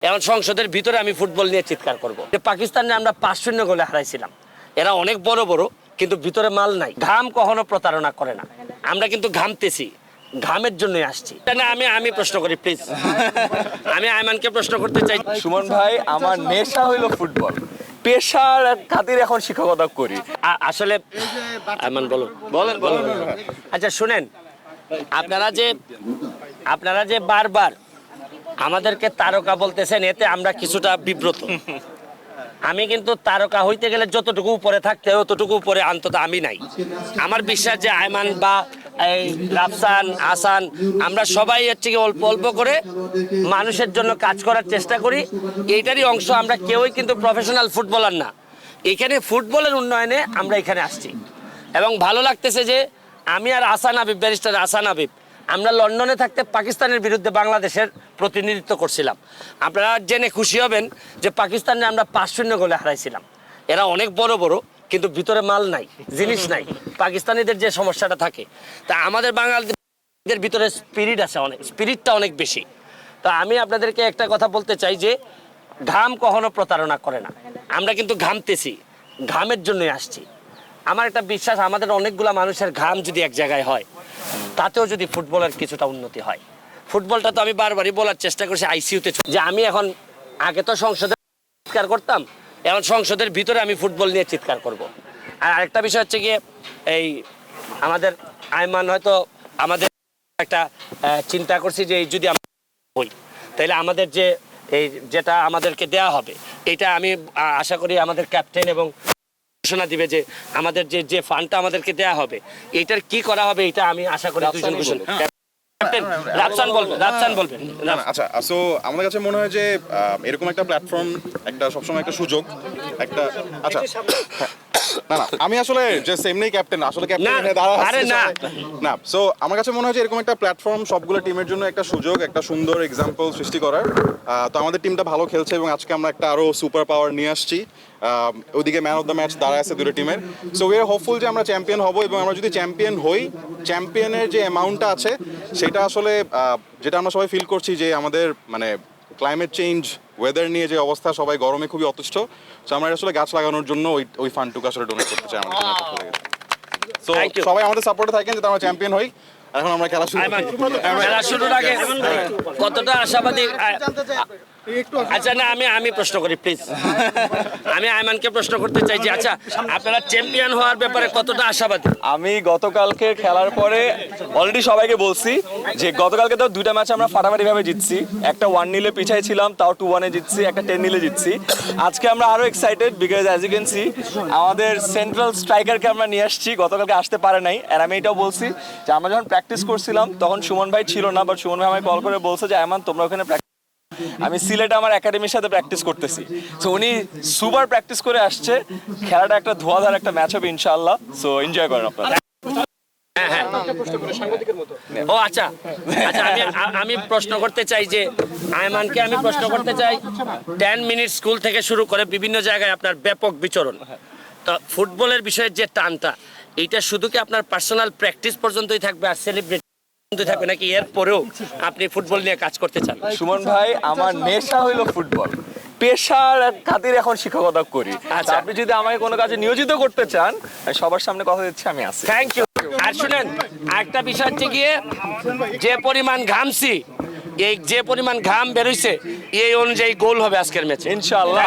এখন সংসদের ভিতরে আমি ফুটবল নিয়ে চিৎকার করব যে পাকিস্তানে আমরা 5-0 গোলে হারাইছিলাম। এরা অনেক বড় বড়, কিন্তু ভিতরে মাল নাই। ঘাম কখনো প্রতারণা করে না। আমরা কিন্তু ঘামতেছি, ঘামের জন্যই আসছি। না, আমি প্রশ্ন করি প্লিজ। আমি আয়মানকে প্রশ্ন করতে চাই। সুমন ভাই, আমার নেশা হইলো ফুটবল, পেশার খাতির এখন শিক্ষকতা করি। আসলে আয়মান বলেন। আচ্ছা শুনেন, আপনারা যে বারবার আমাদেরকে তারকা বলতেছেন, এতে আমরা কিছুটা বিব্রত। আমি কিন্তু তারকা হইতে গেলে যতটুকু উপরে থাকতে হয় ততটুকু উপরে অন্তত আমি নাই। আমার বিশ্বাস যে আয়মান বা এই রাফসান, আসান, আমরা সবাই হচ্ছে কি অল্প অল্প করে মানুষের জন্য কাজ করার চেষ্টা করি। এইটারই অংশ। আমরা কেউই কিন্তু প্রফেশনাল ফুটবলার না। এখানে ফুটবলের উন্নয়নে আমরা এখানে আসছি এবং ভালো লাগতেছে যে আমি আর আসান আবিব, ব্যারিস্টার আসান আবিব, আমরা লন্ডনে থাকতে পাকিস্তানের বিরুদ্ধে বাংলাদেশের প্রতিনিধিত্ব করছিলাম। আপনারা জেনে খুশি হবেন যে পাকিস্তানে আমরা 5-0 গোলে হারাইছিলাম। এরা অনেক বড় বড়, কিন্তু ভিতরে মাল নাই, জিনিস নাই। পাকিস্তানিদের যে সমস্যাটা থাকে, তা আমাদের বাঙালিদের ভিতরে স্পিরিট আছে, স্পিরিটটা অনেক বেশি। তা আমি আপনাদেরকে একটা কথা বলতে চাই যে ঘাম কখনো প্রতারণা করে না। আমরা কিন্তু ঘামতেছি, ঘামের জন্যই আসছি। আমার একটা বিশ্বাস, আমাদের অনেকগুলা মানুষের ঘাম যদি এক জায়গায় হয়, তাতেও যদি ফুটবলের কিছুটা উন্নতি হয়। ফুটবলটা তো আমি বারবারই বলার চেষ্টা করছি আইসিইউতে, যে আমি এখন, আগে তো সংসদে চিৎকার করতাম, এখন সংসদের ভিতরে আমি ফুটবল নিয়ে চিৎকার করব। আর আরেকটা বিষয় হচ্ছে গিয়ে, এই আমাদের আয়মান হয়তো আমাদের একটা চিন্তা করছি যে যদি আমরা হই, তাহলে আমাদের যে এই যেটা আমাদেরকে দেয়া হবে, এটা আমি আশা করি আমাদের ক্যাপ্টেন এবং ঘোষণা দিবে যে আমাদের যে ফান্ডটা আমাদেরকে দেয়া হবে, এইটার কি করা হবে, এটা আমি আশা করি দুজন ঘোষণা। রাফসান বলবেন। আচ্ছা, সো আমাদের কাছে মনে হয় যে এরকম একটা প্ল্যাটফর্ম, একটা সবসময় একটা সুযোগ, একটা আচ্ছা না আমি আসলে যে এমনি ক্যাপ্টেন, আসলে ক্যাপ্টেন এখানে দাঁড়া আছে না। সো আমার কাছে মনে হয় যে এরকম একটা প্ল্যাটফর্ম সবগুলো টিমের জন্য একটা সুযোগ, একটা সুন্দর এক্সাম্পল সৃষ্টি করার। তো আমাদের টিমটা ভালো খেলছে এবং আজকে আমরা একটা আরো সুপার পাওয়ার নিয়ে আসছি। ওইদিকে ম্যান অফ দ্য ম্যাচ দাঁড়ায় আছে দুটো টিমের। সো উই আর হোপফুল যে আমরা চ্যাম্পিয়ন হব, এবং আমরা যদি চ্যাম্পিয়ন হই, চ্যাম্পিয়নের যে অ্যামাউন্টটা আছে সেটা আসলে যেটা আমরা সবাই ফিল করছি যে আমাদের মানে ক্লাইমেট চেঞ্জ, ওয়েদার নিয়ে যে অবস্থা, সবাই গরমে খুবই অতিষ্ঠ। সো আমরা আসলে গাছ লাগানোর জন্য ওই ফান্ডটুকু আসলে ডোনেট করতে চাই আমাদের টিমের পক্ষ থেকে। সো সবাই আমাদের সাপোর্টে থাকেন যাতে আমরা চ্যাম্পিয়ন হই। এখন আমরা খেলা শুরুর আগে কতটা আশাবাদী? আচ্ছা না, আমি প্রশ্ন করি প্লিজ। আমি আয়মানকে প্রশ্ন করতে চাই যে আচ্ছা, আপনারা চ্যাম্পিয়ন হওয়ার ব্যাপারে কতটা আশাবাদী? আমি গতকালকে খেলার পরে অলরেডি সবাইকে বলছি যে গতকালকে তো দুইটা ম্যাচ আমরা ফাটাফাটিভাবে জিতছি। একটা 1-0 পিছায় ছিলাম, তাও 2-1 জিতছি, একটা 10-0 জিতছি। আজকে আমরা আরো excited because as you can see আমাদের সেন্ট্রাল স্ট্রাইকারকে আমরা নিয়ে আসছি, গতকালকে আসতে পারে নাই। আর আমি এটাও বলছি যে আমরা যখন প্র্যাকটিস করছিলাম তখন সুমন ভাই ছিল না, বাট সুমন ভাই আমাকে কল করে বলছে যে আয়মান তোমরা ওখানে আমি সিলেটে আমার একাডেমির সাথে প্র্যাকটিস করতেছি। সো উনি সুপার প্র্যাকটিস করে আসছে। খেলাটা একটা ধোঁয়াধার একটা ম্যাচ হবে ইনশাআল্লাহ। সো এনজয় করেন আপনারা। ও আচ্ছা, আমি প্রশ্ন করতে চাই যে আয়মানকে আমি প্রশ্ন করতে চাই, 10 মিনিট স্কুল থেকে শুরু করে বিভিন্ন জায়গায় আপনার ব্যাপক বিচরণ, তো ফুটবলের বিষয়ে যে টানটা, এইটা শুধু কি আপনার পার্সোনাল প্র্যাকটিস পর্যন্তই থাকবে আর সেলিব্রেট থাকবে, নাকি এর পরেও আপনি ফুটবল নিয়ে কাজ করতে চান? সুমন ভাই, আমার নেশা হইলো ফুটবল, পেশার খাতির এখন শিক্ষকতা করি। আচ্ছা, আপনি যদি আমাকে কোনো কাজে নিয়োজিত করতে চান, সবার সামনে কথা দিচ্ছি আমি আছি। Thank you. আর শুনেন, আরেকটা বিষয় হচ্ছে গিয়ে, যে পরিমাণ ঘামছি, এই যে পরিমাণ ঘাম বেরোইছে, এই অনুযায়ী গোল হবে আজকের ম্যাচে ইনশাআল্লাহ।